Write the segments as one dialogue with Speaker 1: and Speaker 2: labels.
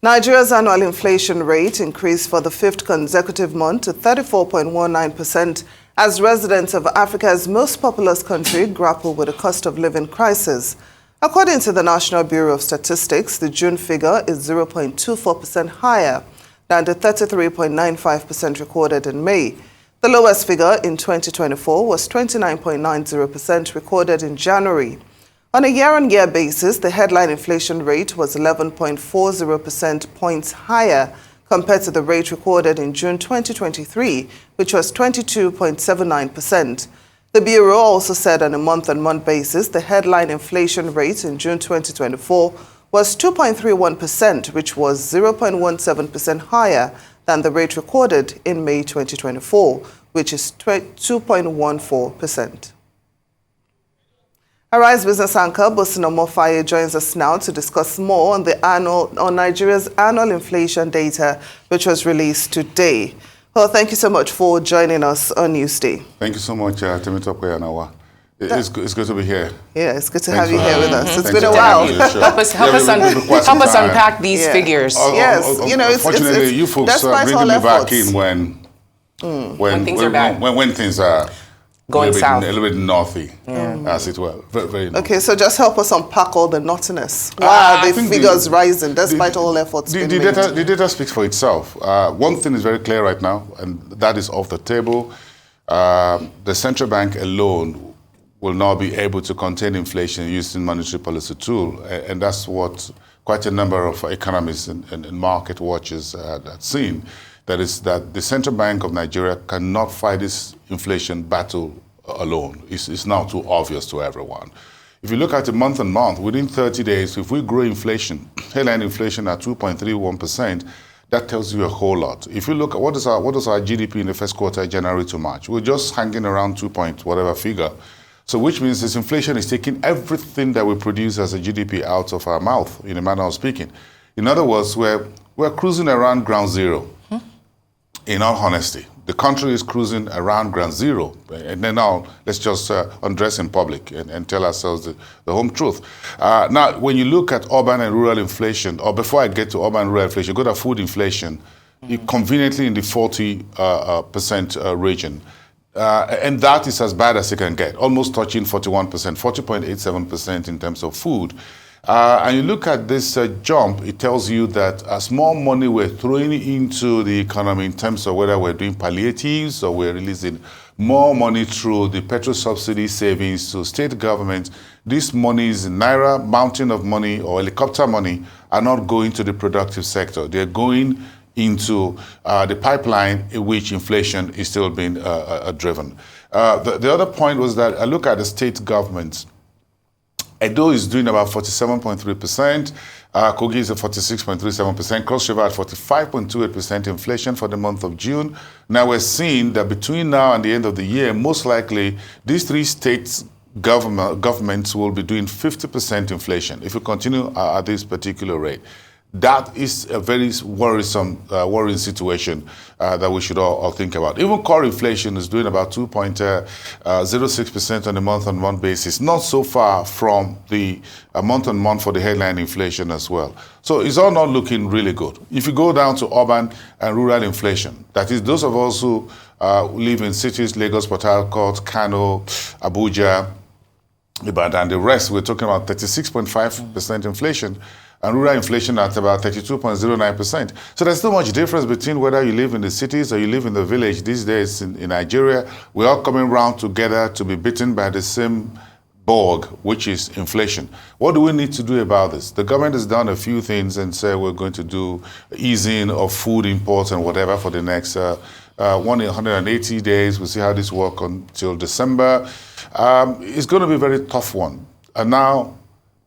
Speaker 1: Nigeria's annual inflation rate increased for the fifth consecutive month to 34.19% as residents of Africa's most populous country grapple with the cost of living crisis. According to the National Bureau of Statistics, the June figure is 0.24% higher than the 33.95% recorded in May. The lowest figure in 2024 was 29.90% recorded in January. On a year-on-year basis, the headline inflation rate was 11.40% points higher compared to the rate recorded in June 2023, which was 22.79%. The Bureau also said on a month-on-month basis, the headline inflation rate in June 2024 was 2.31%, which was 0.17% higher than the rate recorded in May 2024, which is 2.14%. Arise business anchor Boason Omofaye joins us now to discuss more on Nigeria's annual inflation data, which was released today. Well, thank you so much for joining us on Newsday.
Speaker 2: Thank you so much, Temitope Anawa. It's good to be here.
Speaker 1: Yeah, it's good to have you here with us. It's been a
Speaker 3: while. Help us unpack these figures.
Speaker 1: Yes,
Speaker 2: unfortunately, you folks are bringing me back in when things are
Speaker 3: going south,
Speaker 2: a little bit northy, as it were. Very northy.
Speaker 1: Okay, so just help us unpack all the naughtiness. Why are the figures rising despite all efforts being made?
Speaker 2: The data speaks for itself. One thing is very clear right now, and that is off the table. The central bank alone will not be able to contain inflation using monetary policy tool, and that's what quite a number of economists and market watchers have seen. That is that the Central Bank of Nigeria cannot fight this inflation battle alone. It's now too obvious to everyone. If you look at it month on month, within 30 days, if we grow inflation, headline inflation at 2.31%, that tells you a whole lot. If you look at what is our GDP in the first quarter, January to March, we're just hanging around 2 point whatever figure. So which means this inflation is taking everything that we produce as a GDP out of our mouth, in a manner of speaking. In other words, we're cruising around ground zero. In all honesty, the country is cruising around ground zero. And then now, let's just undress in public and tell ourselves the home truth. Now, when you look at urban and rural inflation, or before I get to urban and rural inflation, go to food inflation, conveniently in the 40% region. And that is as bad as it can get, almost touching 41%, 40.87% in terms of food. And you look at this jump, it tells you that as more money we're throwing into the economy in terms of whether we're doing palliatives or we're releasing more money through the petrol subsidy savings to state governments, these monies, naira, mountain of money or helicopter money, are not going to the productive sector. They're going into the pipeline in which inflation is still being driven. The other point was that I look at the state governments. Edo is doing about 47.3%, Kogi is at 46.37%, Cross River at 45.28% inflation for the month of June. Now we're seeing that between now and the end of the year, most likely these three states governments will be doing 50% inflation if we continue at this particular rate. That is a very worrying situation that we should all think about. Even core inflation is doing about 2.06% on a month-on-month basis, not so far from the month-on-month for the headline inflation as well. So it's all not looking really good. If you go down to urban and rural inflation, that is those of us who live in cities, Lagos, Port Harcourt, Kano, Abuja, Ibadan, and the rest, we're talking about 36.5% inflation. And rural inflation at about 32.09%. So there's so much difference between whether you live in the cities or you live in the village these days in Nigeria. We're all coming around together to be bitten by the same bug, which is inflation. What do we need to do about this? The government has done a few things and said we're going to do easing of food imports and whatever for the next 180 days. We'll see how this works until December. It's going to be a very tough one. And now,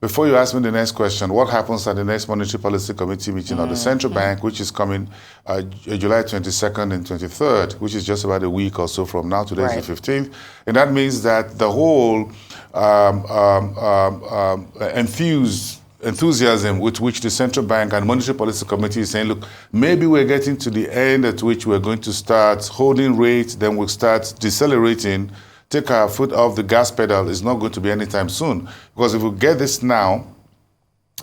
Speaker 2: before you ask me the next question, what happens at the next Monetary Policy Committee meeting of the Central Bank, which is coming July 22nd and 23rd, which is just about a week or so from now. Today is the 15th. And that means that the whole enthusiasm with which the Central Bank and Monetary Policy Committee is saying, look, maybe we're getting to the end at which we're going to start holding rates, then we'll start decelerating, take our foot off the gas pedal, is not going to be anytime soon. Because if we get this now,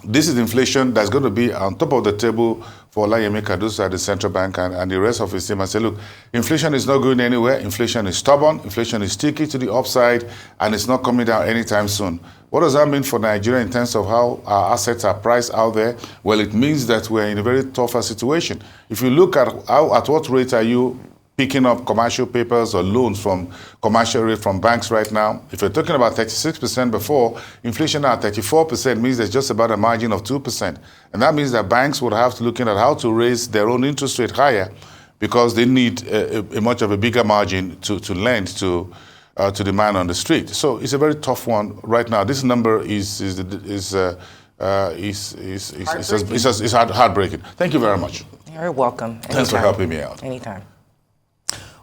Speaker 2: this is inflation that's going to be on top of the table for Olayemi Kadusa at the central bank and the rest of his team and say, look, inflation is not going anywhere. Inflation is stubborn. Inflation is sticky to the upside, and it's not coming down anytime soon. What does that mean for Nigeria in terms of how our assets are priced out there? Well, it means that we're in a very tougher situation. If you look at at what rate are you picking up commercial papers or loans from commercial rate from banks right now? If you're talking about 36% before, inflation now at 34% means there's just about a margin of 2%. And that means that banks would have to look at how to raise their own interest rate higher because they need a much of a bigger margin to lend to the man on the street. So it's a very tough one right now. This number is heartbreaking. Thank you very much.
Speaker 3: You're welcome. Anytime.
Speaker 2: Thanks for helping me out.
Speaker 3: Anytime.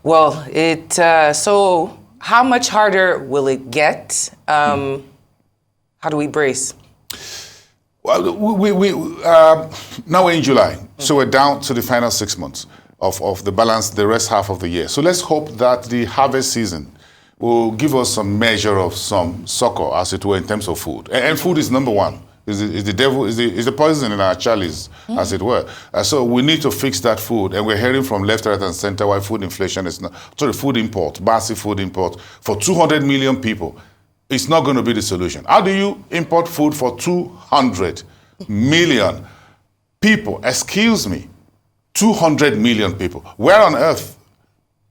Speaker 3: Well, so how much harder will it get? How do we brace?
Speaker 2: Well, now we're in July, so we're down to the final 6 months of the balance, the rest half of the year. So let's hope that the harvest season will give us some measure of some succor, as it were, in terms of food. And food is number one. Is the poison in our chalice, as it were. So we need to fix that food, and we're hearing from left, right, and center why food inflation is not. Sorry, food import, massive food import for 200 million people. It's not going to be the solution. How do you import food for 200 million people? Excuse me, 200 million people. Where on earth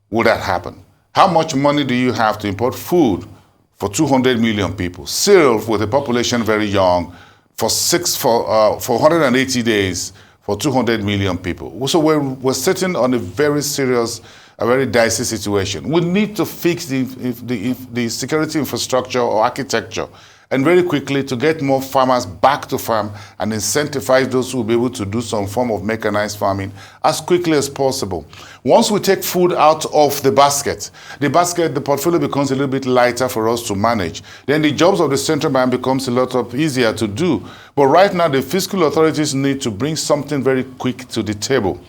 Speaker 2: would that happen? How much money do you have to import food for 200 million people? Cereal with a population very young. For 180 days for 200 million people. So we're sitting on a very serious, a very dicey situation. We need to fix the security infrastructure or architecture, and very quickly to get more farmers back to farm and incentivize those who will be able to do some form of mechanized farming as quickly as possible. Once we take food out of the basket, the portfolio becomes a little bit lighter for us to manage. Then the jobs of the central bank becomes a lot easier to do. But right now, the fiscal authorities need to bring something very quick to the table.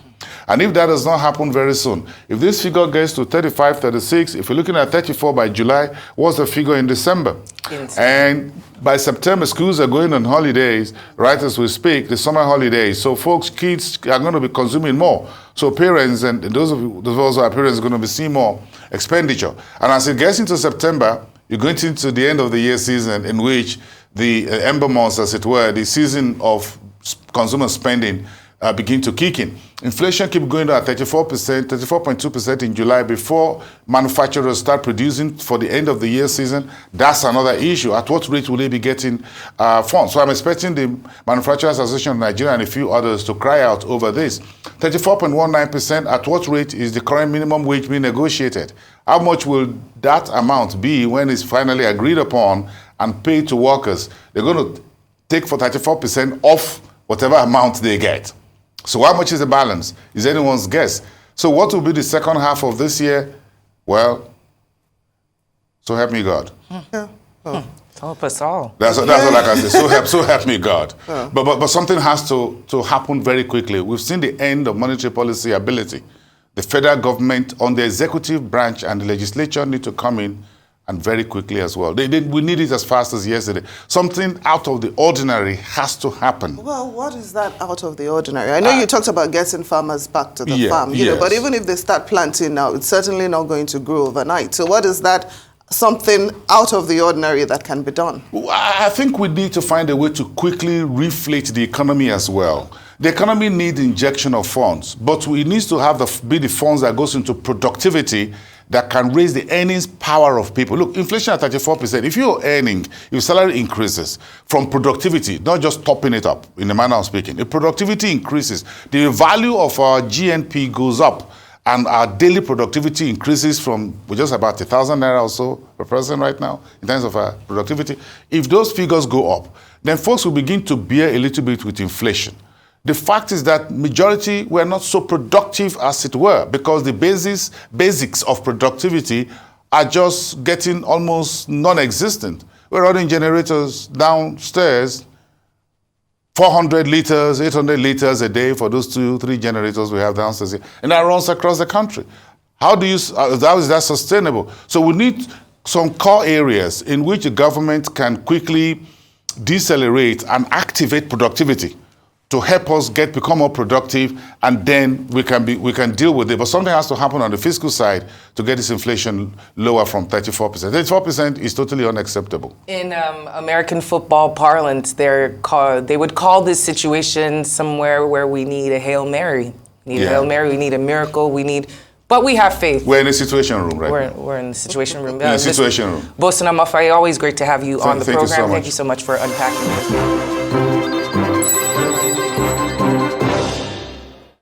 Speaker 2: And if that does not happen very soon, if this figure gets to 35, 36, if you're looking at 34 by July, what's the figure in December? Yes. And by September, schools are going on holidays, right as we speak, the summer holidays. So folks, kids are going to be consuming more. So parents and those of us who are parents are going to be seeing more expenditure. And as it gets into September, you're going into the end of the year season in which the ember months, as it were, the season of consumer spending begin to kick in. Inflation keep going at 34%, 34.2% in July before manufacturers start producing for the end of the year season. That's another issue. At what rate will they be getting funds? So I'm expecting the Manufacturers Association of Nigeria and a few others to cry out over this. 34.19%, at what rate is the current minimum wage being negotiated? How much will that amount be when it's finally agreed upon and paid to workers? They're going to take for 34% off whatever amount they get. So how much is the balance? Is anyone's guess. So what will be the second half of this year? Well, so help me God.
Speaker 1: Yeah. Oh.
Speaker 3: Help us all.
Speaker 2: That's all I can say. So help me God. Oh. But something has to happen very quickly. We've seen the end of monetary policy ability. The federal government on the executive branch and the legislature need to come in, and very quickly as well. We need it as fast as yesterday. Something out of the ordinary has to happen.
Speaker 1: Well, what is that out of the ordinary? I know you talked about getting farmers back to the farm, you know, but even if they start planting now, it's certainly not going to grow overnight. So what is that something out of the ordinary that can be done?
Speaker 2: Well, I think we need to find a way to quickly reflate the economy as well. The economy needs injection of funds, but it needs to be the funds that goes into productivity that can raise the earnings power of people. Look, inflation at 34%. If you're earning, if salary increases from productivity, not just topping it up in the manner of speaking, if productivity increases, the value of our GNP goes up, and our daily productivity increases from just about 1,000 naira or so per person right now in terms of our productivity. If those figures go up, then folks will begin to bear a little bit with inflation. The fact is that majority were not so productive as it were, because the basics of productivity are just getting almost non-existent. We're running generators downstairs, 400 liters, 800 liters a day for those 2-3 generators we have downstairs here, and that runs across the country. How is that sustainable? So we need some core areas in which the government can quickly decelerate and activate productivity to help us become more productive, and then we can deal with it. But something has to happen on the fiscal side to get this inflation lower from 34%. 34% is totally unacceptable.
Speaker 3: In American football parlance, they would call this situation somewhere where we need a Hail Mary. We need a Hail Mary, we need a miracle, but we have faith.
Speaker 2: We're in a situation room right now.
Speaker 3: We're in the situation room.
Speaker 2: In a situation room.
Speaker 3: Boason Omofaye, always great to have you on the program.
Speaker 2: Thank you so much.
Speaker 3: Thank you so much for unpacking this.